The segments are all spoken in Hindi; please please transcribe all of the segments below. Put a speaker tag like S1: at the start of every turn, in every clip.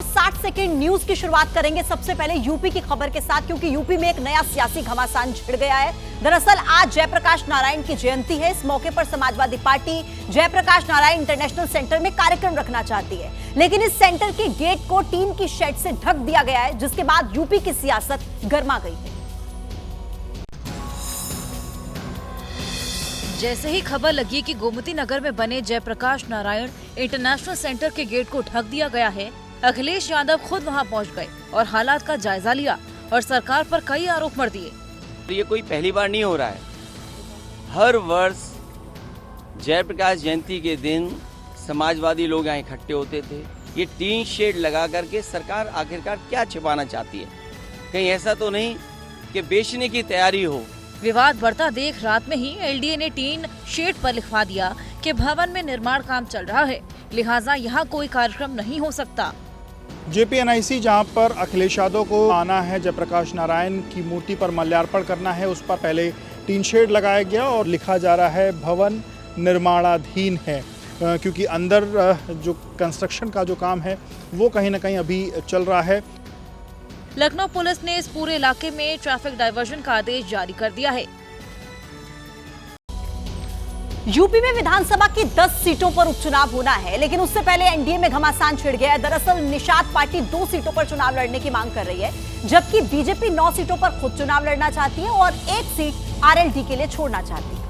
S1: 60 सेकंड न्यूज की शुरुआत करेंगे सबसे पहले यूपी की खबर के साथ, क्योंकि यूपी में एक नया सियासी घमासान छिड़ गया है। दरअसल आज जयप्रकाश नारायण की जयंती है। इस मौके पर समाजवादी पार्टी जयप्रकाश नारायण इंटरनेशनल सेंटर में कार्यक्रम रखना चाहती है, लेकिन इस सेंटर के गेट को टीन की शेड से ढक दिया गया है, जिसके बाद यूपी की सियासत गर्मा गई है।
S2: जैसे ही खबर लगी कि गोमती नगर में बने जयप्रकाश नारायण इंटरनेशनल सेंटर के गेट को ढक दिया गया है, अखिलेश यादव खुद वहां पहुंच गए और हालात का जायजा लिया और सरकार पर कई आरोप मढ़ दिए।
S3: ये कोई पहली बार नहीं हो रहा है। हर वर्ष जयप्रकाश जयंती के दिन समाजवादी लोग यहाँ इकट्ठे होते थे। ये टीन शेड लगा करके सरकार आखिरकार क्या छिपाना चाहती है? कहीं ऐसा तो नहीं कि बेचने की तैयारी हो?
S2: विवाद बढ़ता देख रात में ही एलडीए ने टीन शेड पर लिखवा दिया कि भवन में निर्माण काम चल रहा है, लिहाजा यहाँ कोई कार्यक्रम नहीं हो सकता।
S4: जेपीएनआईसी जहां पर अखिलेश यादव को आना है, जयप्रकाश नारायण की मूर्ति पर माल्यार्पण करना है, उस पर पहले टीन शेड लगाया गया और लिखा जा रहा है भवन निर्माणाधीन है, क्योंकि अंदर जो कंस्ट्रक्शन का जो काम है वो कहीं ना कहीं अभी चल रहा है।
S2: लखनऊ पुलिस ने इस पूरे इलाके में ट्रैफिक डायवर्जन का आदेश जारी कर दिया है।
S1: यूपी में विधानसभा की 10 सीटों पर उपचुनाव होना है, लेकिन उससे पहले एनडीए में घमासान छिड़ गया है। दरअसल निषाद पार्टी 2 सीटों पर चुनाव लड़ने की मांग कर रही है, जबकि बीजेपी 9 सीटों पर खुद चुनाव लड़ना चाहती है और 1 सीट आरएलडी के लिए छोड़ना चाहती है।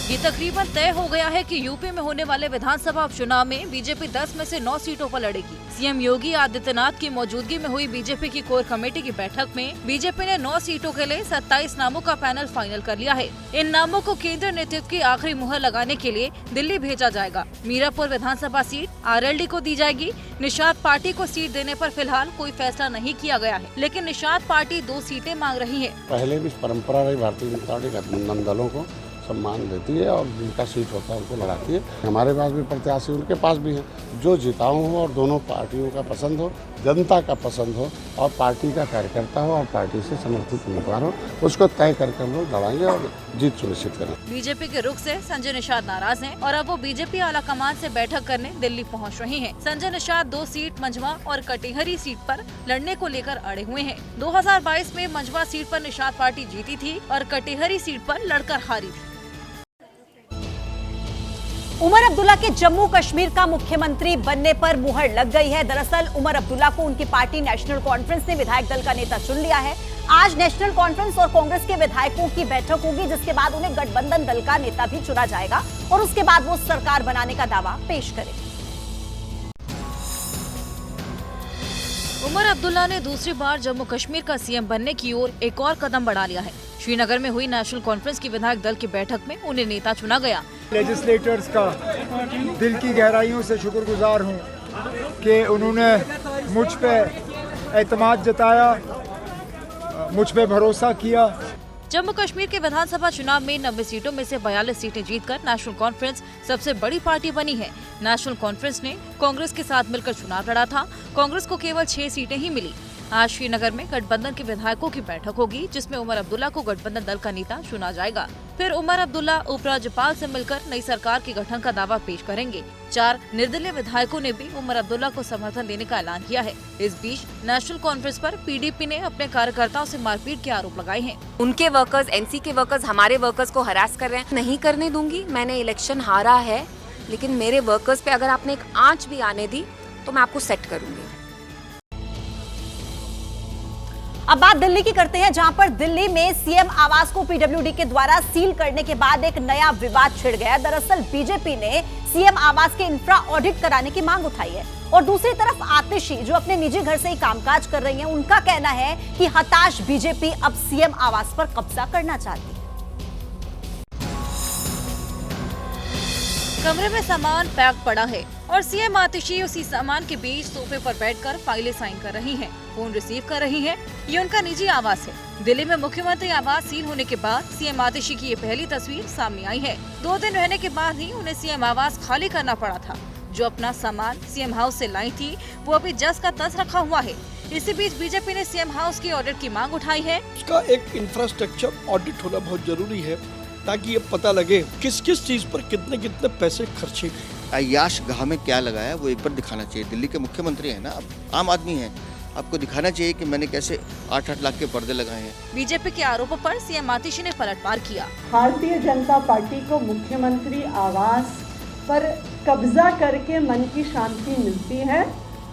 S2: ये तकरीबन तय हो गया है कि यूपी में होने वाले विधानसभा उपचुनाव में बीजेपी 10 में से 9 सीटों पर लड़ेगी। सीएम योगी आदित्यनाथ की मौजूदगी में हुई बीजेपी की कोर कमेटी की बैठक में बीजेपी ने 9 सीटों के लिए 27 नामों का पैनल फाइनल कर लिया है। इन नामों को केंद्रीय नेतृत्व की आखिरी मुहर लगाने के लिए दिल्ली भेजा जाएगा। मीरापुर विधानसभा सीट आरएलडी को दी जाएगी। निषाद पार्टी को सीट देने पर फिलहाल कोई फैसला नहीं किया गया है, लेकिन निषाद पार्टी 2 सीटें मांग रही है।
S5: पहले भी परंपरा रही भारतीय जनता पार्टी गठबंधन दलों को सम्मान देती है और जिनका सीट होता है उनको लड़ाती है। हमारे पास भी प्रत्याशी उनके पास भी है, जो जिताऊ हो और दोनों पार्टियों का पसंद हो, जनता का पसंद हो और पार्टी का कार्यकर्ता हो और पार्टी से समर्थित उम्मीदवार हो, उसको तय करके हम लोग लड़ाएंगे और जीत सुनिश्चित करें।
S2: बीजेपी के रुख से संजय निषाद नाराज हैं और अब वो बीजेपी आला कमान से बैठक करने दिल्ली पहुंच रहे हैं। संजय निषाद 2 सीट मंझवा और कटिहरी सीट पर लड़ने को लेकर अड़े हुए हैं। 2022 में मंझवा सीट पर निषाद पार्टी जीती थी और कटिहरी सीट पर लड़कर हारी थी।
S1: उमर अब्दुल्ला के जम्मू कश्मीर का मुख्यमंत्री बनने पर मुहर लग गई है। दरअसल उमर अब्दुल्ला को उनकी पार्टी नेशनल कॉन्फ्रेंस ने विधायक दल का नेता चुन लिया है। आज नेशनल कॉन्फ्रेंस और कांग्रेस के विधायकों की बैठक होगी, जिसके बाद उन्हें गठबंधन दल का नेता भी चुना जाएगा और उसके बाद वो सरकार बनाने का दावा पेश करेंगे।
S2: उमर अब्दुल्ला ने दूसरी बार जम्मू कश्मीर का सीएम बनने की ओर एक और कदम बढ़ा लिया है। श्रीनगर में हुई नेशनल कॉन्फ्रेंस की विधायक दल की बैठक में उन्हें नेता चुना गया।
S6: लेजिस्लेटर्स का दिल की गहराइयों से शुक्रगुजार हूं कि उन्होंने मुझ पे एतमाद जताया, मुझ पे भरोसा किया।
S2: जम्मू कश्मीर के विधानसभा चुनाव में 90 सीटों में से 42 सीटें जीतकर नेशनल कॉन्फ्रेंस सबसे बड़ी पार्टी बनी है। नेशनल कॉन्फ्रेंस ने कांग्रेस के साथ मिलकर चुनाव लड़ा था। कांग्रेस को केवल 6 सीटें ही मिली। आज श्रीनगर में गठबंधन के विधायकों की बैठक होगी, जिसमें उमर अब्दुल्ला को गठबंधन दल का नेता चुना जाएगा। फिर उमर अब्दुल्ला उपराज्यपाल से मिलकर नई सरकार के गठन का दावा पेश करेंगे। 4 निर्दलीय विधायकों ने भी उमर अब्दुल्ला को समर्थन देने का ऐलान किया है। इस बीच नेशनल कॉन्फ्रेंस पर पीडीपी ने अपने कार्यकर्ताओं से मारपीट के आरोप लगाए हैं।
S7: उनके वर्कर्स, एनसी के वर्कर्स हमारे वर्कर्स को हरास कर रहे हैं। नहीं करने दूंगी। मैंने इलेक्शन हारा है, लेकिन मेरे वर्कर्स पे अगर आपने एक आंच भी आने दी तो मैं आपको सेट करूंगी।
S1: अब बात दिल्ली की करते हैं, जहां पर दिल्ली में सीएम आवास को पीडब्ल्यूडी के द्वारा सील करने के बाद एक नया विवाद छिड़ गया। दरअसल बीजेपी ने सीएम आवास के इंफ्रा ऑडिट कराने की मांग उठाई है और दूसरी तरफ आतिशी, जो अपने निजी घर से ही कामकाज कर रही हैं, उनका कहना है कि हताश बीजेपी अब सीएम आवास पर कब्जा करना चाहती है।
S2: कमरे में सामान पैक पड़ा है और सीएम आतिशी उसी सामान के बीच सोफे पर बैठकर फाइलें साइन कर रही हैं, फोन रिसीव कर रही हैं। ये उनका निजी आवास है। दिल्ली में मुख्यमंत्री आवास सील होने के बाद सीएम आतिशी की ये पहली तस्वीर सामने आई है। 2 दिन रहने के बाद ही उन्हें सीएम आवास खाली करना पड़ा था। जो अपना सामान सीएम हाउस से लाई थी, वो अभी जस का तस रखा हुआ है। इसी बीच बीजेपी ने सीएम हाउस की ऑडिट की मांग उठाई है।
S8: उसका एक इंफ्रास्ट्रक्चर ऑडिट होना बहुत जरूरी है, ताकि ये पता लगे किस किस चीज पर कितने कितने पैसे खर्चे गए।
S9: अय्याश गाह में क्या लगाया वो एक बार दिखाना चाहिए। दिल्ली के मुख्यमंत्री हैं ना, आप आम आदमी हैं, आपको दिखाना चाहिए कि मैंने कैसे 8-8 लाख के पर्दे लगाए हैं।
S2: बीजेपी के आरोपों पर सीएम आतिशी ने पलटवार किया।
S10: भारतीय जनता पार्टी को मुख्यमंत्री आवास पर कब्जा करके मन की शांति मिलती है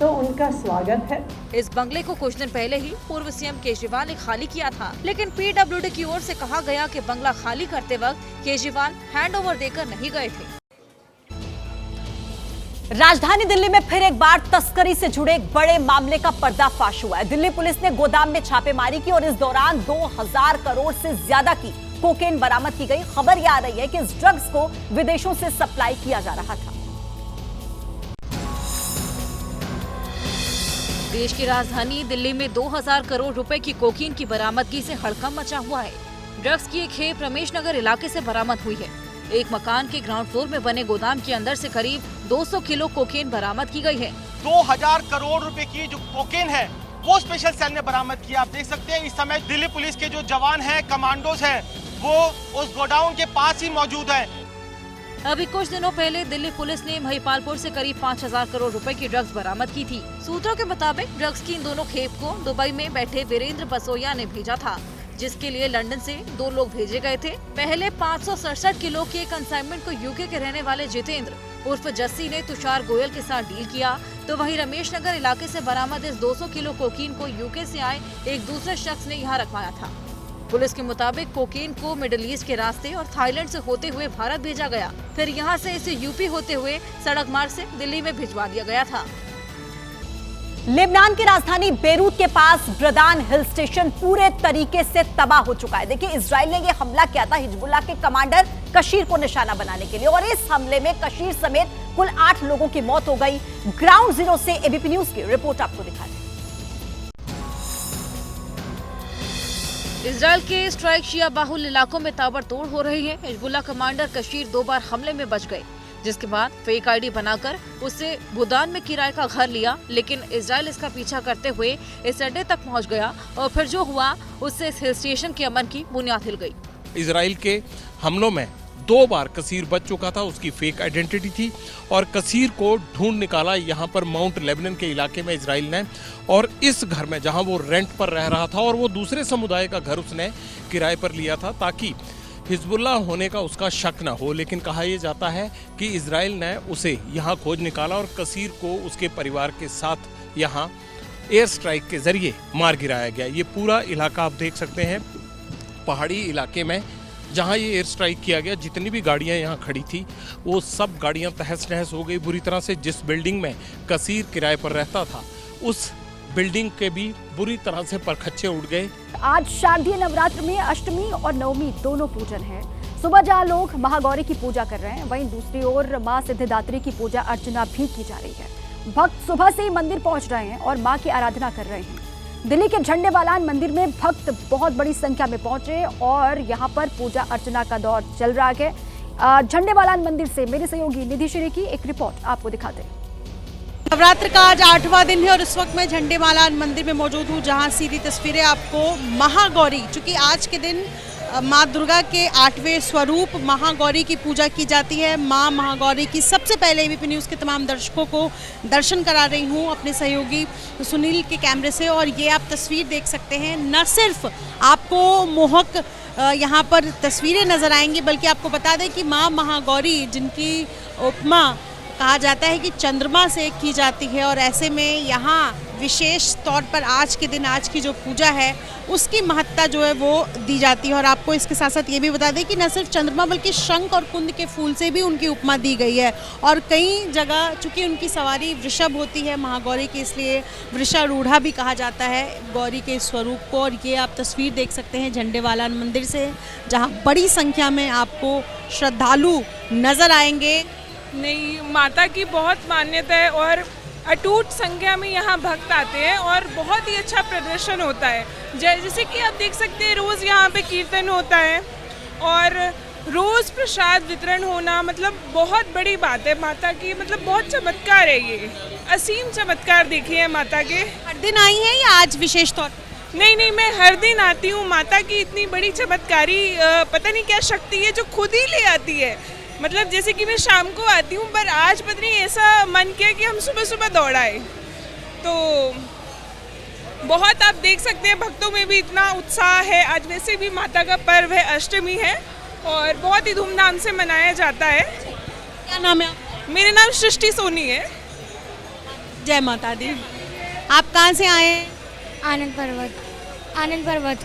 S10: तो उनका स्वागत है।
S2: इस बंगले को कुछ दिन पहले ही पूर्व सीएम केजरीवाल ने खाली किया था, लेकिन पीडब्ल्यूडी की ओर से कहा गया कि बंगला खाली करते वक्त केजरीवाल हैंडओवर देकर नहीं गए थे।
S1: राजधानी दिल्ली में फिर एक बार तस्करी से जुड़े एक बड़े मामले का पर्दाफाश हुआ है। दिल्ली पुलिस ने गोदाम में छापेमारी की और इस दौरान 2000 करोड़ से ज्यादा की कोकेन बरामद की गई। खबर यह आ रही है कि इस ड्रग्स को विदेशों से सप्लाई किया जा रहा था।
S2: देश की राजधानी दिल्ली में 2000 करोड़ रुपए की कोकीन की बरामदगी से हड़कंप मचा हुआ है। ड्रग्स की एक खेप रमेश नगर इलाके से बरामद हुई है। एक मकान के ग्राउंड फ्लोर में बने गोदाम के अंदर से करीब 200 किलो कोकेन बरामद की गई है।
S11: 2000 करोड़ रुपए की जो कोकेन है वो स्पेशल सेल ने बरामद किया। आप देख सकते हैं इस समय दिल्ली पुलिस के जो जवान हैं, कमांडोज हैं, वो उस गोडाउन के पास ही मौजूद हैं।
S2: अभी कुछ दिनों पहले दिल्ली पुलिस ने महिपालपुर से करीब 5000 करोड़ रुपए की ड्रग्स बरामद की थी। सूत्रों के मुताबिक ड्रग्स की इन दोनों खेप को दुबई में बैठे वीरेंद्र बसोया ने भेजा था, जिसके लिए लंदन से 2 लोग भेजे गए थे। पहले 567 किलो के कंसाइनमेंट को यूके के रहने वाले जितेंद्र उर्फ जस्सी ने तुषार गोयल के साथ डील किया, तो वहीं रमेश नगर इलाके से बरामद इस 200 किलो कोकीन को यूके से आए एक दूसरे शख्स ने यहाँ रखवाया था। पुलिस के मुताबिक कोकीन को मिडिल ईस्ट के रास्ते और थाईलैंड से होते हुए भारत भेजा गया, फिर यहाँ से इसे यूपी होते हुए सड़क मार्ग से दिल्ली में भिजवा दिया गया था।
S1: लेबनान की राजधानी बेरूत के पास ब्रदान हिल स्टेशन पूरे तरीके से तबाह हो चुका है। देखिए, इजराइल ने यह हमला किया था हिजबुल्लाह के कमांडर कशीर को निशाना बनाने के लिए और इस हमले में कशीर समेत कुल 8 लोगों की मौत हो गई। ग्राउंड जीरो से एबीपी न्यूज की रिपोर्ट आपको दिखा रहे हैं।
S2: इजराइल के स्ट्राइक शिया बाहुल इलाकों में ताबड़तोड़ हो रही है। हिजबुल्लाह कमांडर कशीर 2 बार हमले में बच गए, जिसके बाद फेक आईडी बनाकर उससे बुदान में किराए का घर लिया, लेकिन इजराइल इसका पीछा करते हुए इस अड्डे तक पहुंच गया और फिर जो हुआ उससे इस हिल स्टेशन के अमन की बुनियाद हिल गई।
S12: इजराइल के हमलों में 2 बार कसीर बच चुका था, उसकी फेक आइडेंटिटी थी और कसीर को ढूंढ निकाला यहाँ पर माउंट लेबनन के इलाके में इजराइल ने, और इस घर में जहाँ वो रेंट पर रह रहा था और वो दूसरे समुदाय का घर उसने किराए पर लिया था ताकि हिजबुल्लाह होने का उसका शक न हो। लेकिन कहा यह जाता है कि इजराइल ने उसे यहाँ खोज निकाला और कसीर को उसके परिवार के साथ यहाँ एयर स्ट्राइक के जरिए मार गिराया गया। ये पूरा इलाका आप देख सकते हैं, पहाड़ी इलाके में जहाँ ये एयर स्ट्राइक किया गया, जितनी भी गाड़ियाँ यहाँ खड़ी थी वो सब गाड़ियाँ तहस नहस हो गई बुरी तरह से। जिस बिल्डिंग में कसीर किराए पर रहता था उस बिल्डिंग के भी बुरी तरह से परखच्चे उड़ गए।
S13: आज शारदीय नवरात्र में अष्टमी और नवमी दोनों पूजन है। सुबह जहाँ लोग महागौरी की पूजा कर रहे हैं, वहीं दूसरी ओर मां सिद्धिदात्री की पूजा अर्चना भी की जा रही है। भक्त सुबह से ही मंदिर पहुंच रहे हैं और मां की आराधना कर रहे हैं। दिल्ली के झंडेवालान मंदिर में भक्त बहुत बड़ी संख्या में पहुंचे और यहाँ पर पूजा अर्चना का दौर चल रहा है। झंडेवालान मंदिर से मेरे सहयोगी निधि श्री की एक रिपोर्ट आपको दिखाते हैं।
S14: नवरात्र का आज 8वां दिन है और इस वक्त मैं झंडेवालान मंदिर में मौजूद हूँ, जहाँ सीधी तस्वीरें आपको महागौरी, चूंकि आज के दिन माँ दुर्गा के 8वें स्वरूप महागौरी की पूजा की जाती है। माँ महागौरी की सबसे पहले एबीपी न्यूज़ के तमाम दर्शकों को दर्शन करा रही हूँ अपने सहयोगी सुनील के कैमरे से, और ये आप तस्वीर देख सकते हैं। न सिर्फ आपको मोहक यहाँ पर तस्वीरें नज़र आएंगी, बल्कि आपको बता दें कि माँ महागौरी, जिनकी उपमा कहा जाता है कि चंद्रमा से की जाती है, और ऐसे में यहाँ विशेष तौर पर आज के दिन आज की जो पूजा है उसकी महत्ता जो है वो दी जाती है। और आपको इसके साथ साथ ये भी बता दें कि न सिर्फ चंद्रमा बल्कि शंख और कुंद के फूल से भी उनकी उपमा दी गई है। और कई जगह चूँकि उनकी सवारी वृषभ होती है महागौरी की, इसलिए वृषारूढ़ा भी कहा जाता है गौरी के स्वरूप को। और ये आप तस्वीर देख सकते हैं झंडेवालान मंदिर से, जहाँ बड़ी संख्या में आपको श्रद्धालु नज़र आएंगे।
S15: नहीं, माता की बहुत मान्यता है और अटूट संख्या में यहाँ भक्त आते हैं और बहुत ही अच्छा प्रदर्शन होता है। जैसे कि आप देख सकते हैं रोज़ यहाँ पे कीर्तन होता है और रोज़ प्रसाद वितरण होना मतलब बहुत बड़ी बात है माता की, मतलब बहुत चमत्कार है, ये असीम चमत्कार देखिए है माता के।
S14: हर दिन आई हैं या आज विशेष तौर?
S15: नहीं, मैं हर दिन आती हूँ। माता की इतनी बड़ी चमत्कारी पता नहीं क्या शक्ति है जो खुद ही ले आती है। मतलब जैसे कि मैं शाम को आती हूँ, पर आज पता नहीं ऐसा मन किया कि हम सुबह सुबह दौड़ाए। तो बहुत आप देख सकते हैं भक्तों में भी इतना उत्साह है। आज वैसे भी माता का पर्व है, अष्टमी है और बहुत ही धूमधाम से मनाया जाता है।
S14: क्या नाम है आपका?
S15: मेरा नाम सृष्टि सोनी है।
S14: जय माता दी। आप कहाँ से आए हैं?
S16: आनंद पर्वत। आनंद पर्वत।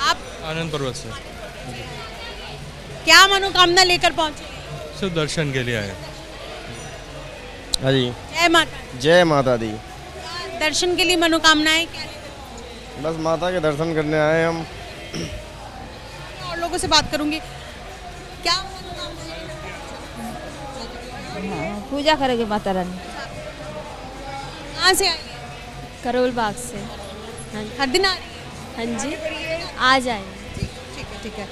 S14: आप
S12: आनंद पर्वत से
S14: क्या मनोकामना लेकर पहुँचे?
S12: सिर्फ दर्शन के लिए आए।
S17: हाँ जी,
S14: जय माता।
S17: जय माता दी।
S14: दर्शन के लिए मनोकामनाएं क्या?
S17: बस माता के दर्शन करने आए हम।
S14: और लोगों से बात करूंगी। क्या
S16: पूजा करेंगे माता रानी।
S14: कहाँ से आए?
S16: करोल बाग से।
S14: हर दिन
S16: हाँ जी, आ जाए।
S14: ठीक है।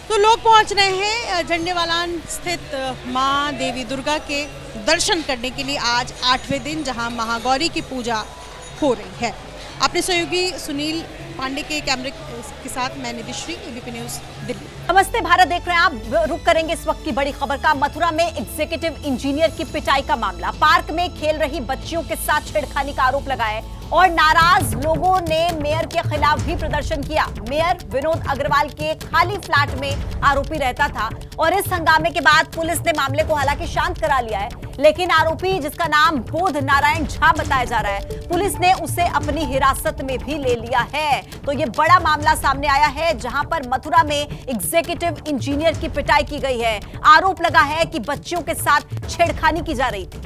S14: तो लोग पहुंच रहे हैं झंडेवालान स्थित माँ देवी दुर्गा के दर्शन करने के लिए आज 8वें दिन, जहां महागौरी की पूजा हो रही है। अपने सहयोगी सुनील पांडे के कैमरे के साथ मैं निधिश्री, एबीपी न्यूज़ दिल्ली।
S1: नमस्ते भारत देख रहे हैं आप। रुक करेंगे इस वक्त की बड़ी खबर का। मथुरा में एग्जीक्यूटिव इंजीनियर की पिटाई का मामला। पार्क में खेल रही बच्चियों के साथ छेड़खानी का आरोप लगाए और नाराज लोगों ने मेयर के खिलाफ भी प्रदर्शन किया। मेयर विनोद अग्रवाल के खाली फ्लैट में आरोपी रहता था और इस हंगामे के बाद पुलिस ने मामले को हालांकि शांत करा लिया है, लेकिन आरोपी जिसका नाम बोध नारायण झा बताया जा रहा है, पुलिस ने उसे अपनी हिरासत में भी ले लिया है। तो ये बड़ा मामला सामने आया है जहां पर मथुरा में एग्जीक्यूटिव इंजीनियर की पिटाई की गई है। आरोप लगा है कि बच्चियों के साथ छेड़खानी की जा रही थी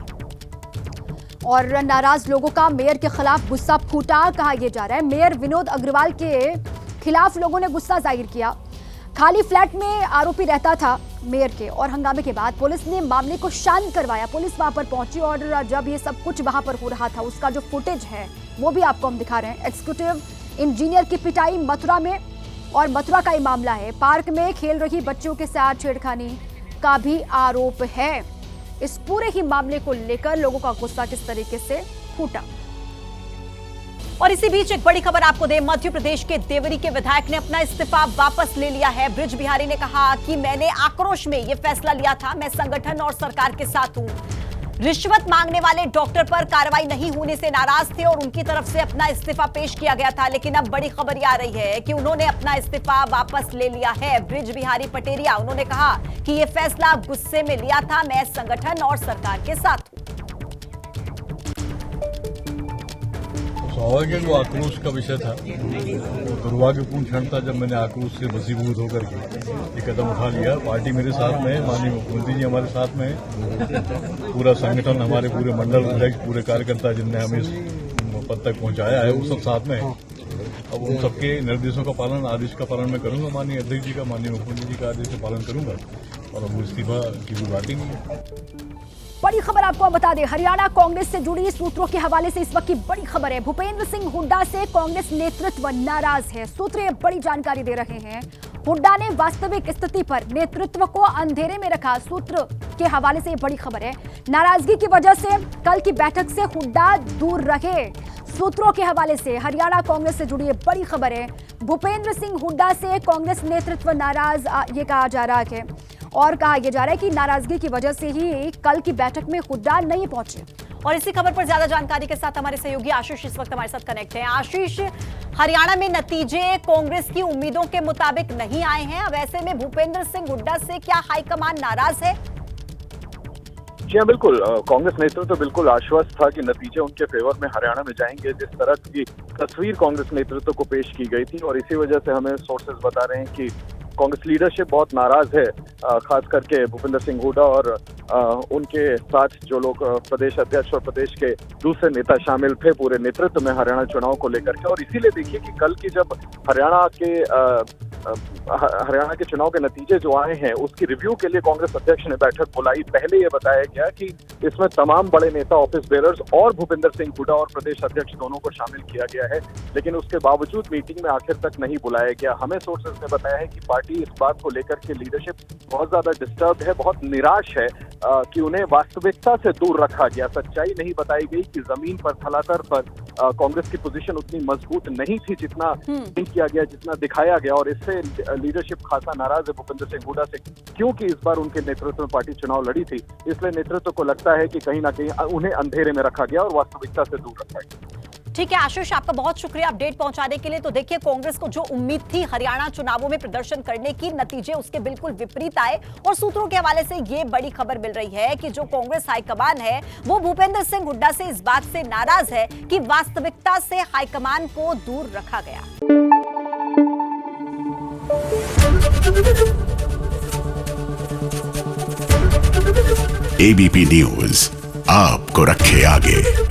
S13: और नाराज लोगों का मेयर के खिलाफ गुस्सा फूटा, कहा यह जा रहा है। मेयर विनोद अग्रवाल के खिलाफ लोगों ने गुस्सा जाहिर किया। खाली फ्लैट में आरोपी रहता था मेयर के और हंगामे के बाद पुलिस ने मामले को शांत करवाया। पुलिस वहां पर पहुंची और जब ये सब कुछ वहां पर हो रहा था उसका जो फुटेज है वो भी आपको हम दिखा रहे हैं। एग्जीक्यूटिव इंजीनियर की पिटाई मथुरा में, और मथुरा का ये मामला है। पार्क में खेल रही बच्चियों के साथ छेड़खानी का भी आरोप है। इस पूरे ही मामले को लेकर लोगों का गुस्सा किस तरीके से फूटा।
S1: और इसी बीच एक बड़ी खबर आपको दे, मध्य प्रदेश के देवरी के विधायक ने अपना इस्तीफा वापस ले लिया है। बृज बिहारी ने कहा कि मैंने आक्रोश में यह फैसला लिया था, मैं संगठन और सरकार के साथ हूं। रिश्वत मांगने वाले डॉक्टर पर कार्रवाई नहीं होने से नाराज थे और उनकी तरफ से अपना इस्तीफा पेश किया गया था, लेकिन अब बड़ी खबर ये आ रही है कि उन्होंने अपना इस्तीफा वापस ले लिया है। बृज बिहारी पटेरिया, उन्होंने कहा कि यह फैसला गुस्से में लिया था, मैं संगठन और सरकार के साथ हूं।
S18: स्वाभाविक वो आक्रोश का विषय था। दुर्भाग्यपूर्ण क्षण था जब मैंने आक्रोश से वशीभूत होकर के ये कदम उठा लिया। पार्टी मेरे साथ में है, माननीय मुख्यमंत्री जी हमारे साथ में है, पूरा संगठन, हमारे पूरे मंडल अध्यक्ष, पूरे कार्यकर्ता जिनने हमें इस पद तक पहुंचाया है वो सब साथ में है। अब उन सबके निर्देशों का पालन, आदेश का पालन मैं करूंगा, माननीय अध्यक्ष जी का, माननीय मुख्यमंत्री जी का आदेश का पालन करूंगा और अब इस्तीफा की भी बात ही नहीं है।
S13: बड़ी खबर आपको बता दें, हरियाणा कांग्रेस से जुड़ी सूत्रों के हवाले से इस वक्त की बड़ी खबर है। भूपेंद्र सिंह हुड्डा से कांग्रेस नेतृत्व नाराज है। सूत्र बड़ी जानकारी दे रहे हैं। हुड्डा ने वास्तविक स्थिति पर नेतृत्व को अंधेरे में रखा। सूत्र के हवाले से बड़ी खबर है। नाराजगी की वजह से कल की बैठक से हुड्डा दूर रहे। सूत्रों के हवाले से हरियाणा कांग्रेस से जुड़ी बड़ी खबर है। भूपेंद्र सिंह हुड्डा से कांग्रेस नेतृत्व नाराज, ये कहा जा रहा है और कहा यह जा रहा है कि नाराजगी की वजह से ही कल की बैठक में हुड्डा नहीं पहुंचे।
S1: और इसी खबर पर ज्यादा जानकारी के साथ हमारे सहयोगी आशीष इस वक्त हमारे साथ कनेक्ट हैं। आशीष, हरियाणा में नतीजे कांग्रेस की उम्मीदों के मुताबिक नहीं आए हैं। अब ऐसे में भूपेंद्र सिंह हुड्डा से क्या हाईकमान नाराज है?
S19: जी हाँ, बिल्कुल। कांग्रेस नेतृत्व तो बिल्कुल आश्वस्त था कि नतीजे उनके फेवर में हरियाणा में जाएंगे। जिस तरह की तस्वीर कांग्रेस नेतृत्व को पेश की गई थी और इसी वजह से हमें सोर्सेज बता रहे हैं कि कांग्रेस लीडरशिप बहुत नाराज है, खास करके भूपेंद्र सिंह हुड्डा और उनके साथ जो लोग प्रदेश अध्यक्ष और प्रदेश के दूसरे नेता शामिल थे पूरे नेतृत्व में हरियाणा चुनाव को लेकर के। और इसीलिए देखिए कि कल की जब हरियाणा के चुनाव के नतीजे जो आए हैं उसकी रिव्यू के लिए कांग्रेस अध्यक्ष ने बैठक बुलाई। पहले ये बताया गया कि इसमें तमाम बड़े नेता, ऑफिस बेरर्स और भूपेंद्र सिंह हुड्डा और प्रदेश अध्यक्ष दोनों को शामिल किया गया है, लेकिन उसके बावजूद मीटिंग में आखिर तक नहीं बुलाया गया। हमें सोर्सेज ने बताया है कि पार्टी पार्टी, इस बात को लेकर के लीडरशिप बहुत ज्यादा डिस्टर्ब है, बहुत निराश है कि उन्हें वास्तविकता से दूर रखा गया। सच्चाई नहीं बताई गई कि जमीन पर थलातर पर कांग्रेस की पोजीशन उतनी मजबूत नहीं थी जितना किया गया, जितना दिखाया गया, और इससे लीडरशिप खासा नाराज है भूपेंद्र सिंह हुड्डा से, क्योंकि इस बार उनके नेतृत्व में पार्टी चुनाव लड़ी थी। इसलिए नेतृत्व को लगता है कि कहीं ना कहीं उन्हें अंधेरे में रखा गया और वास्तविकता से दूर रखा गया।
S1: ठीक है आशीष, आपका बहुत शुक्रिया अपडेट पहुंचाने के लिए। तो देखिए, कांग्रेस को जो उम्मीद थी हरियाणा चुनावों में प्रदर्शन करने की, नतीजे उसके बिल्कुल विपरीत आए। और सूत्रों के हवाले से ये बड़ी खबर मिल रही है कि जो कांग्रेस हाईकमान है वो भूपेंद्र सिंह हुड्डा से इस बात से नाराज है कि वास्तविकता से हाईकमान को दूर रखा गया।
S20: एबीपी न्यूज आपको रखे आगे।